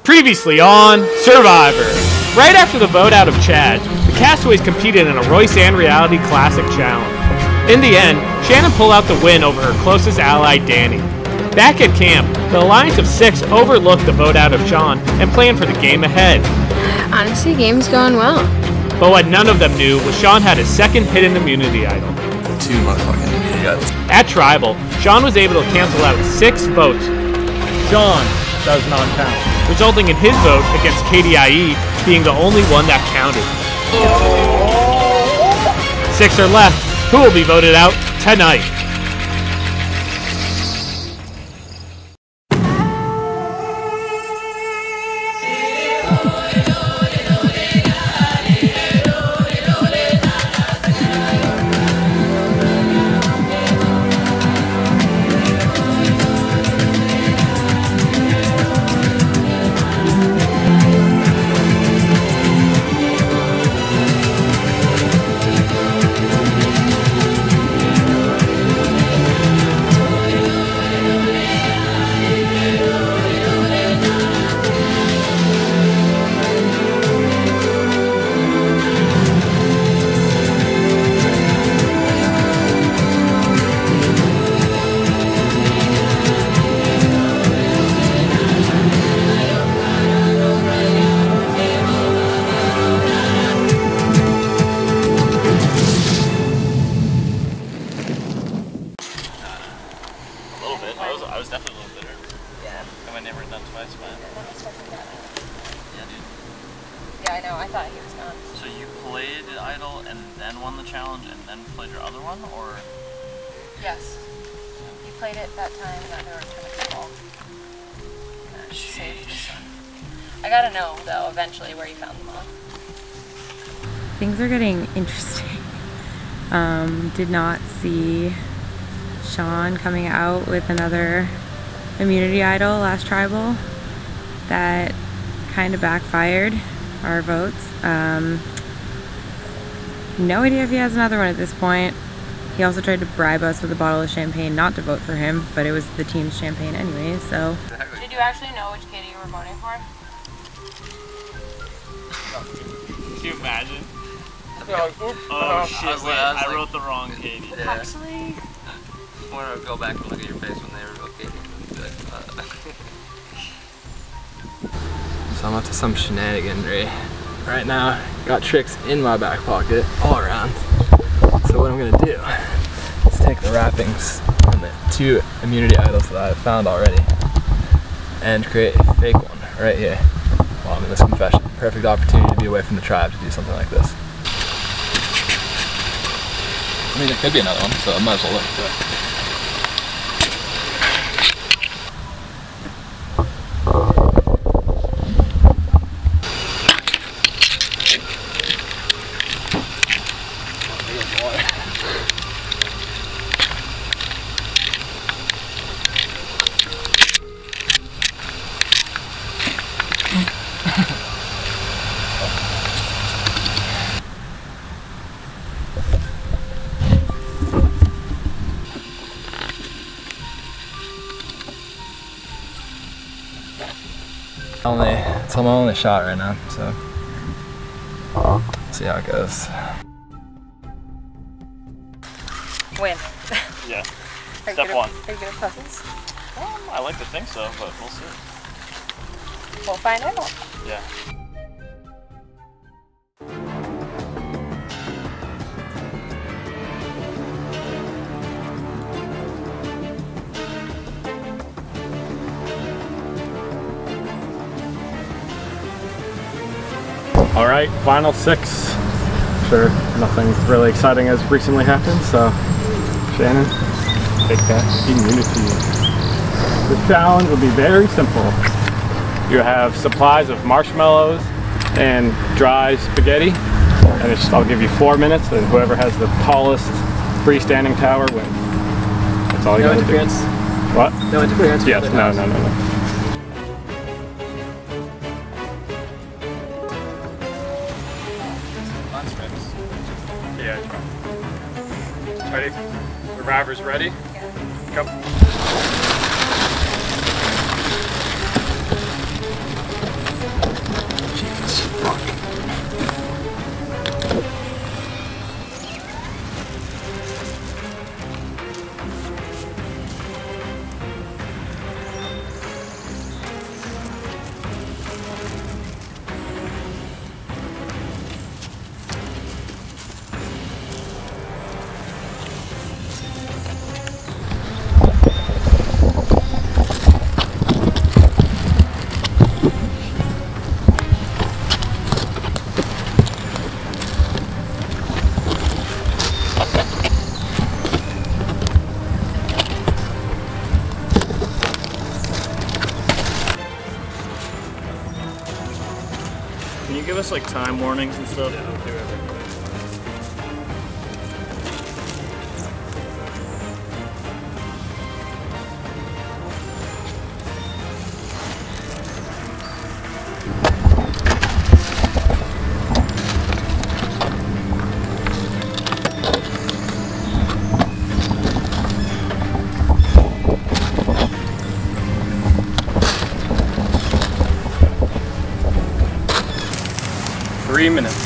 Previously on Survivor. Right after the vote out of Chad, the castaways competed in a Roysan reality classic challenge. In the end, Shannon pulled out the win over her closest ally, Danny. Back at camp, the Alliance of Six overlooked the vote out of Sean and planned for the game ahead. Honestly, game's going well. But what none of them knew was Sean had his second hidden immunity idol. 2 motherfucking immunity idols. At Tribal, Sean was able to cancel out 6 votes. Sean does not count, resulting in his vote against KDIE being the only one that counted. 6 are left. Who will be voted out tonight? I was definitely a little bitter. Yeah. Have I never done twice, man? Yeah, dude. Yeah, I know. I thought he was gone. So you played Idol and then won the challenge and then played your other one, or? Yes. You played it that time that there were kind of people. Saved this one. I gotta know, though, eventually where you found them all. Things are getting interesting. Did not see Sean coming out with another immunity idol last tribal. That kind of backfired our votes. No idea if he has another one at this point. He also tried to bribe us with a bottle of champagne not to vote for him, but it was the team's champagne anyway, so. Did you actually know which Katie you were voting for? Can you imagine? Oh shit, I wrote the wrong Katie. Yeah. Actually. I want to go back and look at your face when they were okay. So I'm up to some shenaniganry right now. Got tricks in my back pocket all around. So what I'm gonna do is take the wrappings from the 2 immunity idols that I've found already and create a fake one right here while I'm in this confession. Perfect opportunity to be away from the tribe to do something like this. I mean, there could be another one, so I might as well look for it. It's my only shot right now, so see how it goes. Win. Yeah. Step 1. Are you good at puzzles? I like to think so, but we'll see. We'll find out. Yeah. All right, final 6. Sure, nothing really exciting has recently happened, so Shannon, take that immunity. The challenge will be very simple. You have supplies of marshmallows and dry spaghetti, and I'll give you 4 minutes, and whoever has the tallest freestanding tower wins. That's all you got to do. What? No interference. Yes, no. Yeah, it's fine. Ready? Survivor's ready? Yeah. Come. Can you give us like time warnings and stuff? Yeah, I'll do everything. 3 minutes.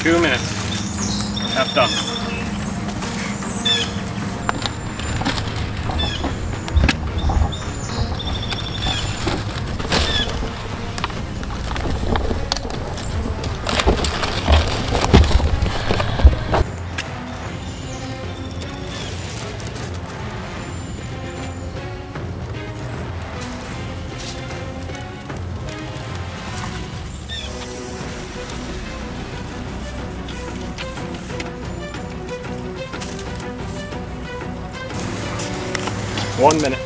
Two minutes. Half done. One minute.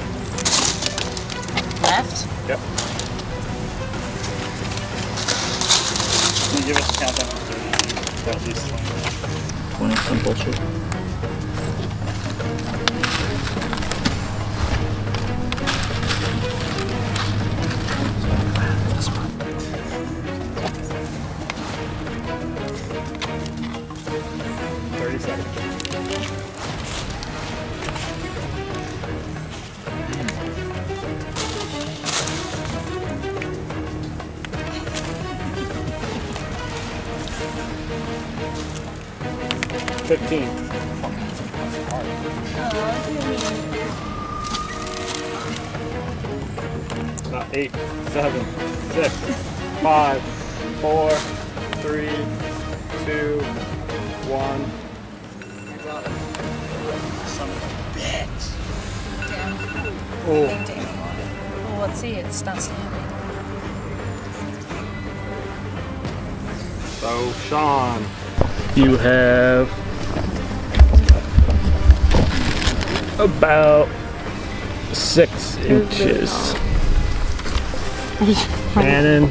Left? Yep. Can you give us a countdown for 30? At least 20. Some bullshit. Not 8, 7, 6, 5, 4, 3, 2, 1. Son of a bitch. Oh. Well, let's see. It's not standing. So, Sean, you have about 6 inches. Shannon,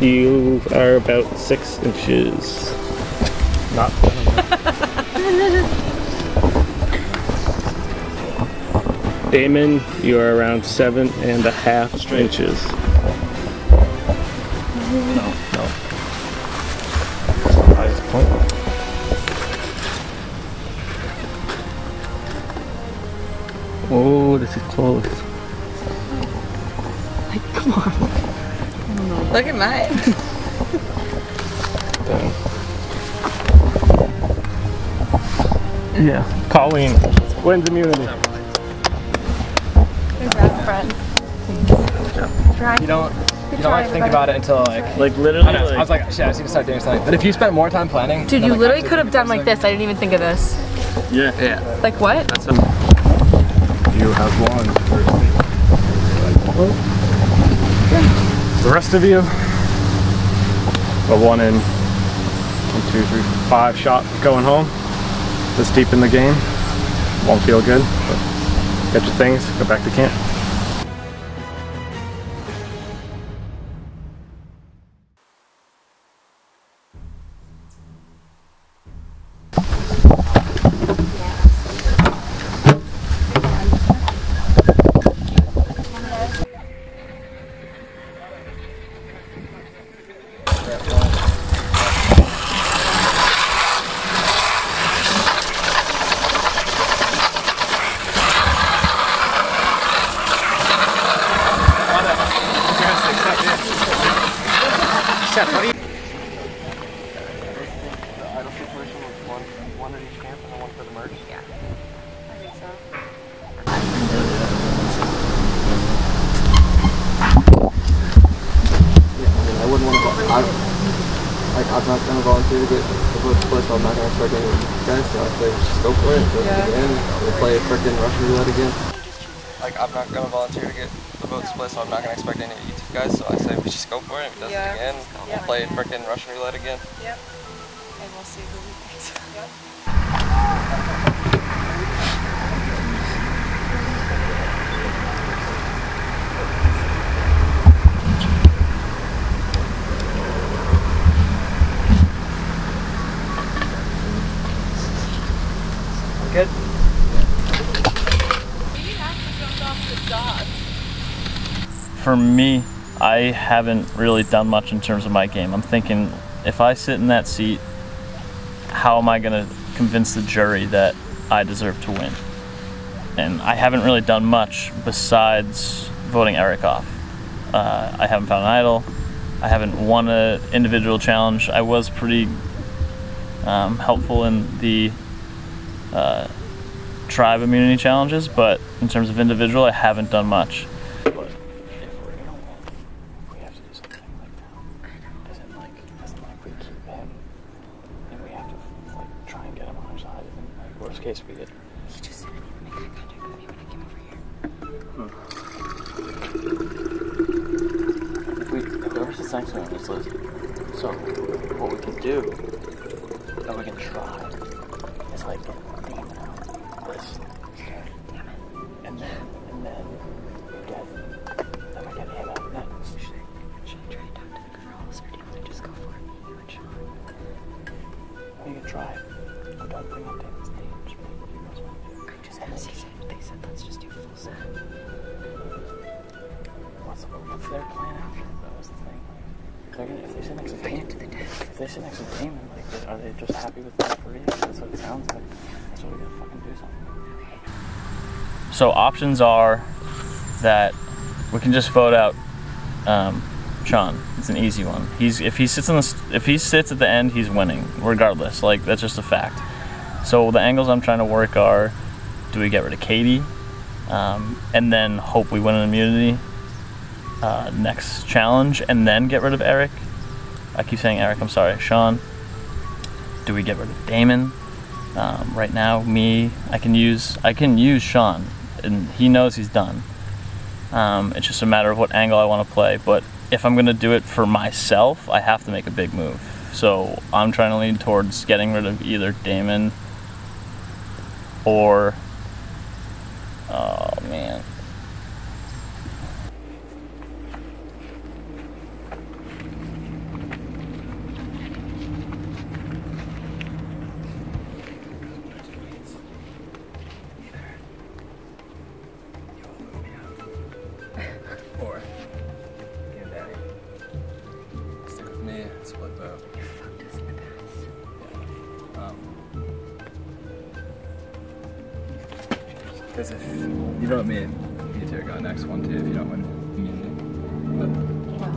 you are about 6 inches. Not Damon, you are around 7.5 inches. No. Highest point. Oh, this is close. Like, come on. Look at mine. Yeah. Colleen wins immunity. Congrats, friend. You don't like think about it until like Literally. I was like, shit, I just need to start doing something. But if you spent more time planning, Dude, then, you like, literally actually could have done like this. I didn't even think of this. Yeah. Like what? That's a. You have one. The rest of you, a 1 in 1, 2, 3, 5 shot going home. This deep in the game, won't feel good. But get your things, go back to camp. One in each camp and then one for the merch? Yeah. I think so. Yeah, I mean, I wouldn't want to. I'm not going to volunteer to get the vote split, so I'm not going to start getting guys. So I say just go for it. Do it again. We'll play frickin' Russian roulette again. Like, I'm not going to volunteer to get the vote split, so I'm not going to expect any of you two guys. So I say we just go for it. If he does it again, we'll play frickin' Russian roulette again. Yep. And we'll see who we pick. Yep. Good? For me, I haven't really done much in terms of my game. I'm thinking, if I sit in that seat, how am I going to convince the jury that I deserve to win? And I haven't really done much besides voting Eric off. I haven't found an idol. I haven't won an individual challenge. I was pretty helpful in the tribe immunity challenges, but in terms of individual, I haven't done much. But if we're gonna win, we have to do something like that. As in like we keep him, and we have to like try and get him on our side. And like worst case, we get. He just didn't even make eye contact with me when I came over here. If whoever sits next to me on this list, so what we can do, that we can try, is like theme out this, and then we get him out next. Should I try and talk to the girls, or do you want to just go for it? You and Sean? We can try. But don't bring up David's name. Just bring up you guys want to do. I just asked you. They said let's just do full set. What's their plan after? That was the thing. If they sit next to Damon, if they sit next to Damon, like, are they just happy with the referee? That's what it sounds like. That's what we gotta fucking do something. So options are that we can just vote out Sean. It's an easy one. If he sits at the end, he's winning regardless. Like, that's just a fact. So the angles I'm trying to work are: do we get rid of Katie, and then hope we win an immunity next challenge, and then get rid of Eric? I keep saying Eric. I'm sorry, Sean. Do we get rid of Damon? Right now, I can use Sean, and he knows he's done. It's just a matter of what angle I want to play. But if I'm gonna do it for myself, I have to make a big move. So I'm trying to lean towards getting rid of either Damon or, oh man. Or give Daddy. Stick with me, split vote. You fucked us in the past. Because if you vote me, you two are going next one too if you don't win immunity. Well,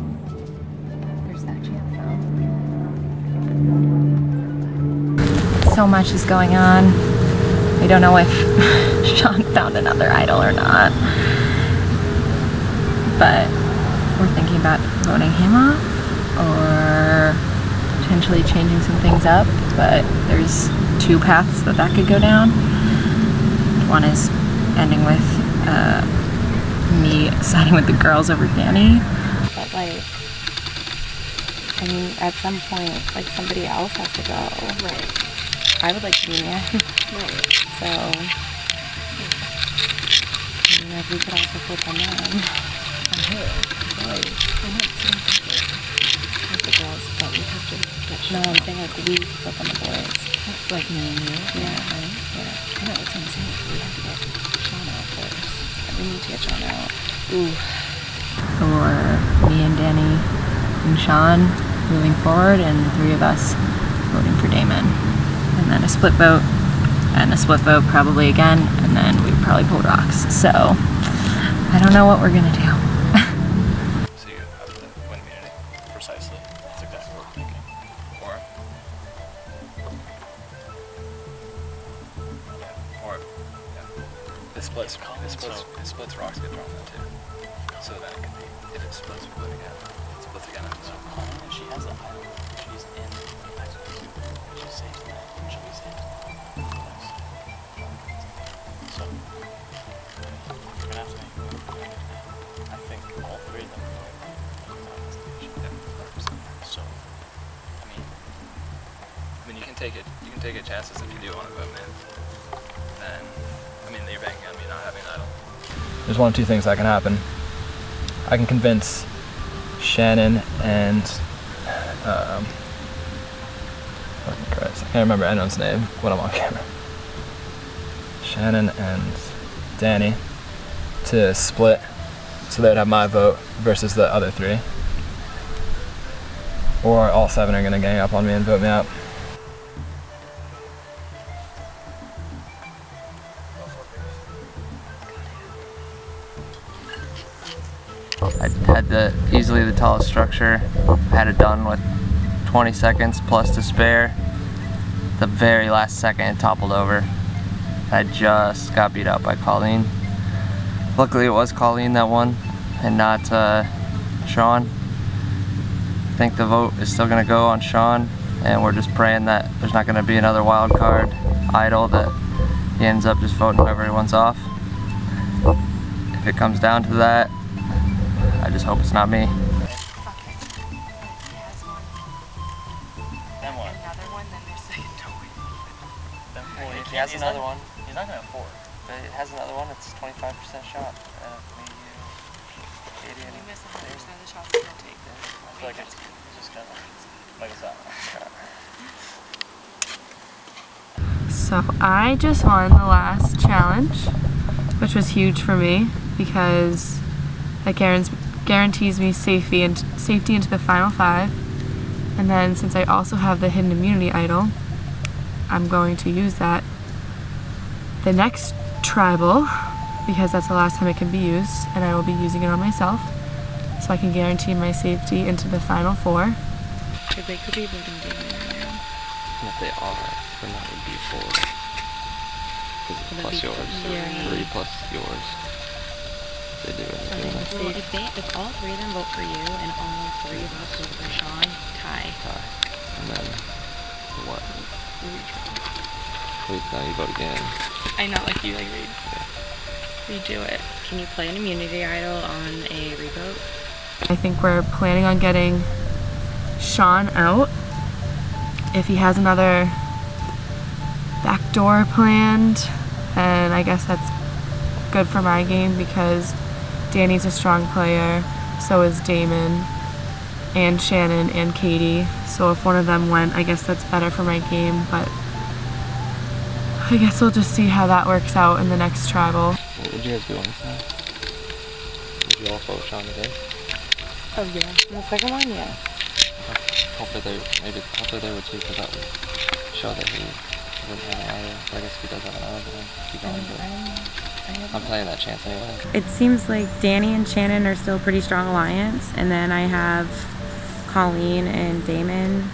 there's that chance though. So much is going on. We don't know if Sean found another idol or not. But we're thinking about voting him off or potentially changing some things up. But there's two paths that could go down. One is ending with me siding with the girls over Danny. But like, I mean, at some point, like, somebody else has to go. Right. I would like to be in. Right. So, I mean, if we could also flip on them. On who? Boys. With the girls, but we have to get. No, I'm saying like we flip on the boys. Like me and you? Yeah. Right? Yeah. I know, that's what I'm saying. We have to get Sean out first. We need to get Sean out. Ooh. For me and Danny and Sean moving forward, and the three of us voting for Damon. And then a split vote, and a split vote probably again, and then we would probably pull rocks. So, I don't know what we're gonna do. So you have to win immunity. Precisely. That's exactly what we're thinking. Or It splits rocks get drawn in too. So that it could be, if it splits, we put it again. It splits again. So Colleen, she has the idol. She's in the next one too. She saves that. She'll be saved. So you're gonna have to make a move. I think all three of them are going on investigation. Yeah, 100%. So I mean, you can take it. You can take it chances if you do want to vote, man. Then, I mean, you're banking on me not having an idol. There's one of two things that can happen. I can convince Shannon and fucking Christ, I can't remember anyone's name when I'm on camera. Shannon and Danny to split, so they'd have my vote versus the other three. Or all 7 are gonna gang up on me and vote me out. I had easily the tallest structure. I had it done with 20 seconds plus to spare. The very last second it toppled over. I just got beat out by Colleen. Luckily it was Colleen that won and not Sean. I think the vote is still gonna go on Sean, and we're just praying that there's not gonna be another wild card idol that he ends up just voting whoever he wants off. If it comes down to that, I just hope it's not me. He has one. then what? Another one, then their second to win. Then four. If he has another one, He's not gonna have 4. but it has another one, it's 25% shot. You miss 100% of the shots you'll take. I feel like it's just gonna like it's that. So I just won the last challenge, which was huge for me because that guarantees me safety into the final 5. And then since I also have the hidden immunity idol, I'm going to use that the next tribal because that's the last time it can be used, and I will be using it on myself so I can guarantee my safety into the final 4. They could be voting Damon right now. And if they are, then that would be 4. Because it's plus yours. Yeah. 3 plus yours. They do it. So if all 3 of them vote for you and all 3 of us vote for Sean, tie. And then what? Wait, now you vote again. I not like you, like redo it. Can you play an immunity idol on a revote? I think we're planning on getting Sean out. If he has another backdoor planned, and I guess that's good for my game because Danny's a strong player, so is Damon and Shannon and Katie. So if one of them went, I guess that's better for my game, but I guess we'll just see how that works out in the next tribal. What would you guys do on this side? Would you all vote Sean today? Oh yeah, and the second one, yeah. Hopefully they would too, because that would show that he wouldn't have an idol. But I guess if he does have an idol, then keep going. But I'm playing that chance anyway. It seems like Danny and Shannon are still a pretty strong alliance, and then I have Colleen and Damon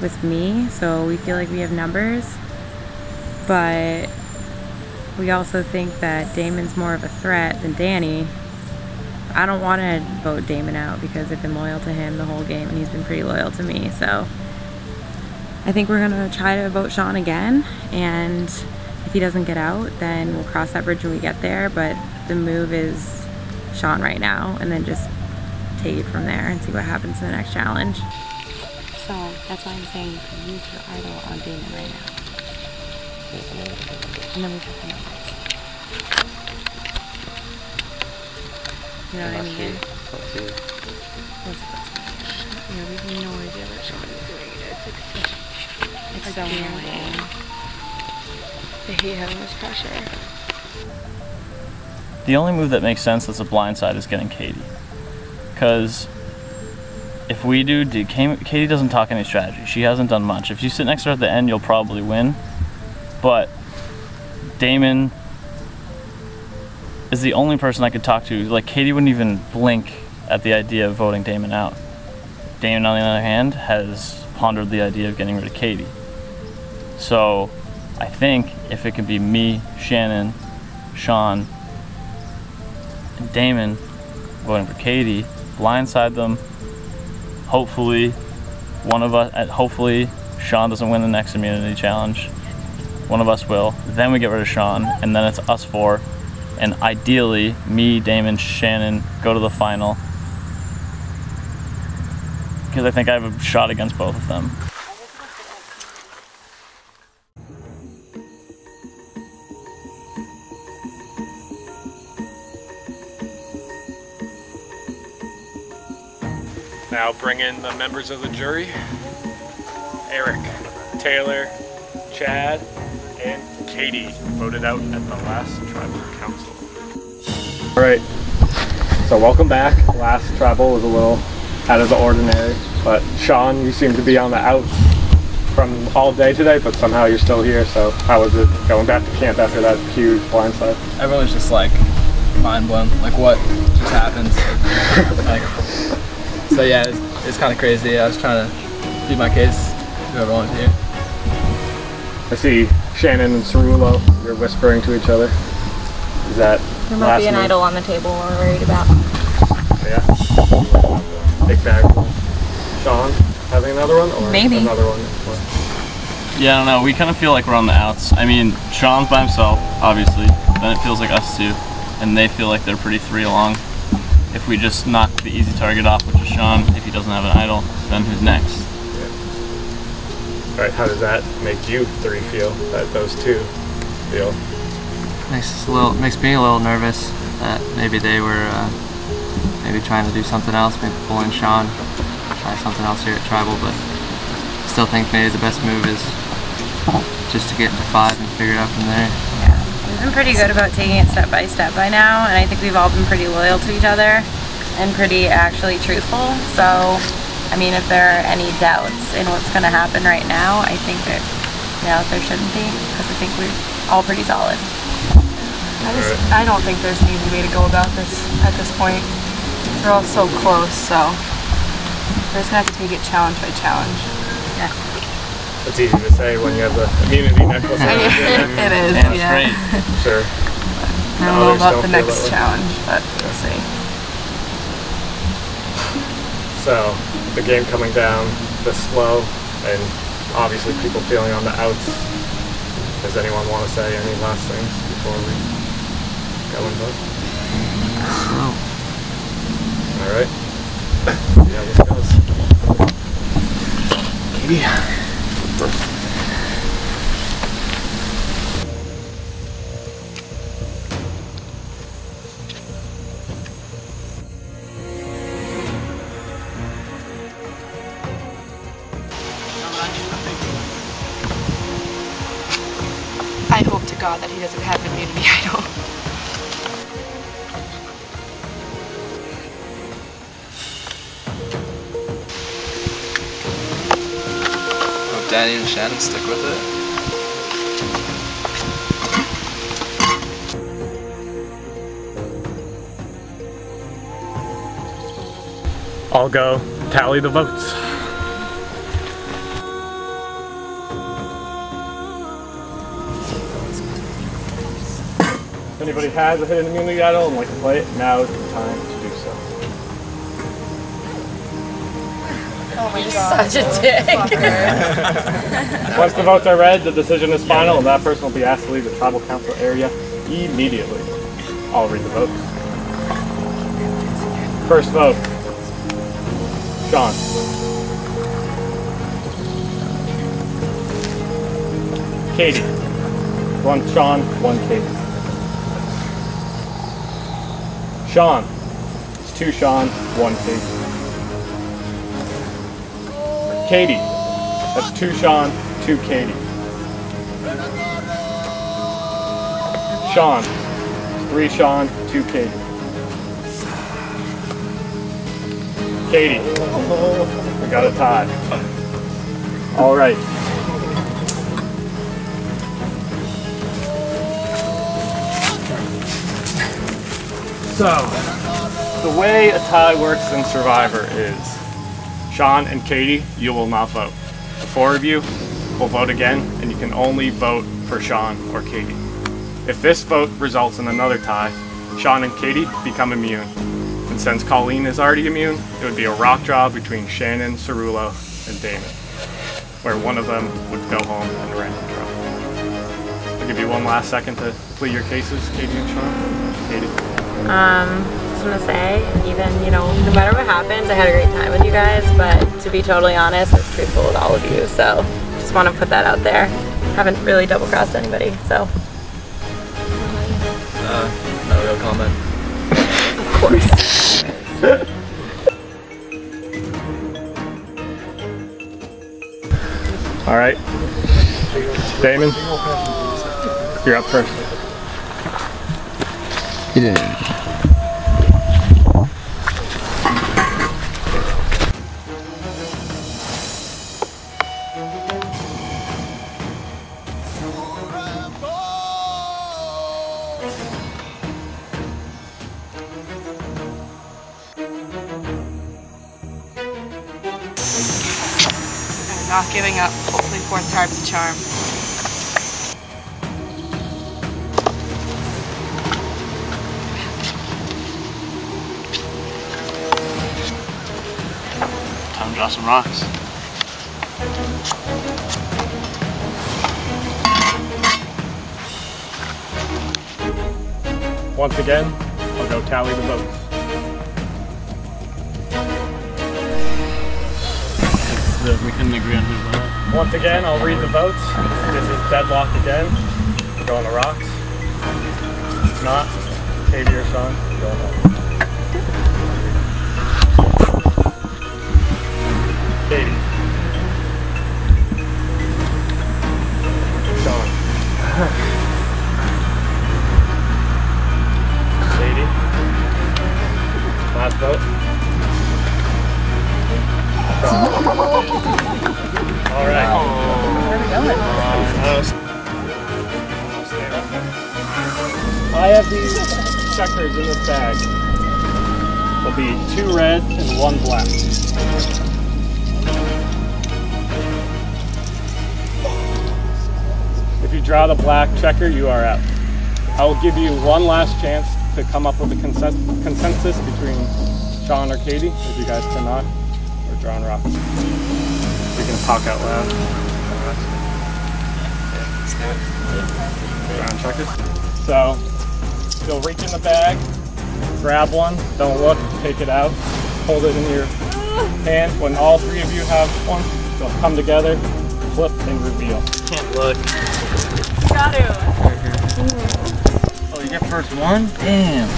with me, so we feel like we have numbers. But we also think that Damon's more of a threat than Danny. I don't want to vote Damon out because I've been loyal to him the whole game and he's been pretty loyal to me. So I think we're going to try to vote Sean again, and if he doesn't get out, then we'll cross that bridge when we get there. But the move is Sean right now, and then just take it from there and see what happens in the next challenge. So that's why I'm saying you can use your idol on Damon right now. And then we put the numbers. You know what I mean? Yeah, we have no idea what Sean is doing. It's so annoying. I hate having this pressure. The only move that makes sense that's a blindside is getting Katie. Because if we do, Katie doesn't talk any strategy. She hasn't done much. If you sit next to her at the end, you'll probably win. But Damon is the only person I could talk to. Like, Katie wouldn't even blink at the idea of voting Damon out. Damon, on the other hand, has pondered the idea of getting rid of Katie. So I think if it could be me, Shannon, Sean, and Damon voting for Katie, blindside them. Hopefully, hopefully Sean doesn't win the next immunity challenge. One of us will. Then we get rid of Sean, and then it's us four. And ideally, me, Damon, Shannon go to the final. Because I think I have a shot against both of them. Now bring in the members of the jury. Eric, Taylor, Chad, and Katie voted out at the last tribal council. All right, so welcome back. Last tribal was a little out of the ordinary, but Sean, you seem to be on the outs from all day today, but somehow you're still here. So how was it going back to camp after that huge blindside? Everyone was just like mind blown, like what just happened. Like, so yeah, it's kind of crazy. I was trying to beat my case, whoever wanted to hear. I see Shannon and Cerulo, you're whispering to each other. Is that There might be an idol on the table we're worried about. Yeah. Big bag. Sean having another one, or maybe another one? Yeah, I don't know. We kind of feel like we're on the outs. I mean, Sean's by himself, obviously. Then it feels like us two, and they feel like they're pretty three along. If we just knock the easy target off, which is Sean, if he doesn't have an idol, then who's next? All right, how does that make you three feel? That those two feel? Makes me a little nervous that maybe they were maybe trying to do something else, maybe pull in Sean, try something else here at Tribal, but still think maybe the best move is just to get into 5 and figure it out from there. Yeah, we've been pretty good about taking it step by step by now, and I think we've all been pretty loyal to each other and pretty actually truthful. So, I mean, if there are any doubts in what's going to happen right now, I think that there shouldn't be, because I think we're all pretty solid. I don't think there's an easy way to go about this at this point. We're all so close, so we're just gonna have to take it challenge by challenge. Yeah. It's easy to say when you have the immunity necklace on. It is, And yeah. Sure. I don't know about the next challenge, but we'll see. So, the game coming down this slow, and obviously people feeling on the outs. Does anyone want to say any last things before we go and vote? All right. See how this goes. Katie. I hope to God that he doesn't have an immunity idol. Hope Danny and Shannon stick with it. I'll go tally the votes. If anybody has a hidden immunity idol and like to play it, now is the time to do so. Oh my God. Such a dick. Once the votes are read, the decision is final, and that person will be asked to leave the tribal council area immediately. I'll read the votes. First vote, Sean. Katie. 1 Sean, 1 Katie. Sean. It's 2 Sean, 1 Katie. Katie. That's 2 Sean, 2 Katie. Sean. 3 Sean, 2 Katie. Katie. We got a tie. All right. So, the way a tie works in Survivor is Sean and Katie, you will not vote. The 4 of you will vote again, and you can only vote for Sean or Katie. If this vote results in another tie, Sean and Katie become immune. And since Colleen is already immune, it would be a rock draw between Shannon, Cerullo, and Damon, where one of them would go home in a random draw. I'll give you one last second to plead your cases, Katie and Sean. Katie. Just gonna say, even, no matter what happens, I had a great time with you guys, but to be totally honest, I was truthful with all of you, so just want to put that out there. Haven't really double-crossed anybody, so. No real comment. Of course. All right. Damon, you're up first. You didn't. Not giving up. Hopefully fourth time's a charm. Time to draw some rocks. Once again, I'll go tally the votes. We couldn't agree on who won. Once again, I'll read the votes. This is deadlock again. We're going to rocks. If not, Katie or Sean, go home. Katie. Sean. Katie. Last vote. All right. Where are we going? I have these checkers in this bag. There'll be 2 red and 1 black. If you draw the black checker, you are out. I will give you one last chance to come up with a consensus between Sean or Katie, if you guys cannot. We're drawing rocks. We can talk out loud. Drawing checkers. So, you'll reach in the bag, grab one, don't look, take it out, hold it in your hand. When all 3 of you have one, they'll come together, flip, and reveal. Can't look. Got to. Oh, you get first one? Damn.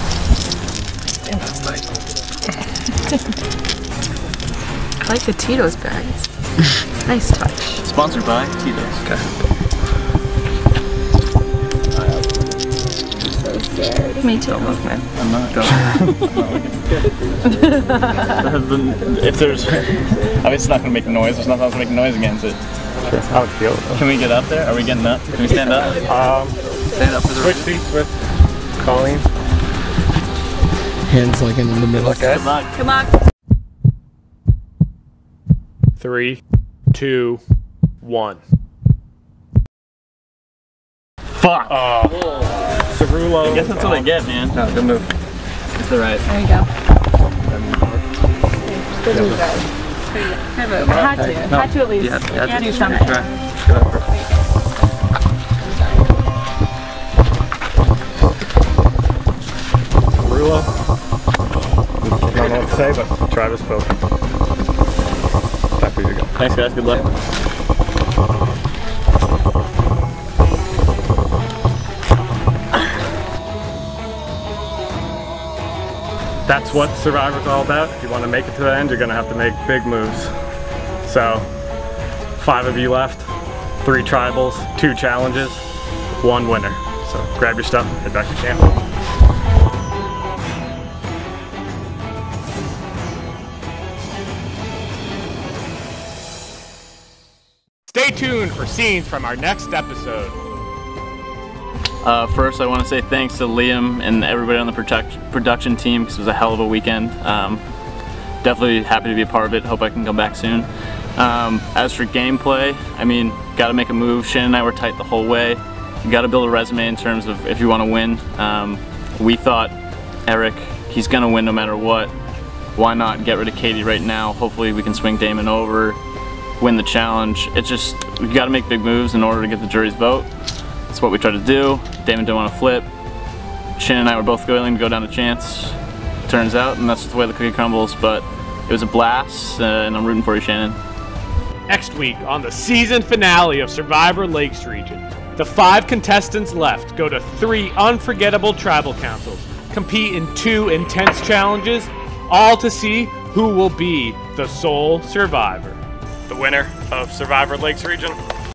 I like the Tito's bags. Nice touch. Sponsored by Tito's. Okay. So scared. Me too. I'm not going. If there's, obviously it's not going to make noise. There's nothing else to make noise against it. Sure, how it feels. Can we get up there? Are we getting up? Can we stand up? Stand up for the Switch seats with Colleen. hands like in the middle. Okay. Good luck. Come on. 3, 2, 1. Fuck. Cerullo. I guess that's what I get, man. No, good move. It's the right. There you go. Good to you guys. Had to at least. Yeah, Yeah, do something. Cerullo. I don't know what to say, but Travis spoke. Back where you go. Thanks, guys. Good luck. That's what Survivor's all about. If you want to make it to the end, you're going to have to make big moves. So, 5 of you left, 3 tribals, 2 challenges, 1 winner. So grab your stuff, head back to camp. Stay tuned for scenes from our next episode. First, I want to say thanks to Liam and everybody on the production team because it was a hell of a weekend. Definitely happy to be a part of it. Hope I can come back soon. As for gameplay, I mean, got to make a move. Shannon and I were tight the whole way. You got to build a resume in terms of if you want to win. We thought Eric, he's going to win no matter what. Why not get rid of Katie right now? Hopefully we can swing Damon over, win the challenge. It's just, we got to make big moves in order to get the jury's vote. That's what we tried to do. Damon didn't want to flip. Shannon and I were both willing to go down to chance, turns out, and that's just the way the cookie crumbles. But it was a blast, and I'm rooting for you, Shannon. Next week on the season finale of Survivor Lakes Region, the 5 contestants left go to 3 unforgettable tribal councils, compete in 2 intense challenges, all to see who will be the sole survivor. The winner of Survivor Lakes Region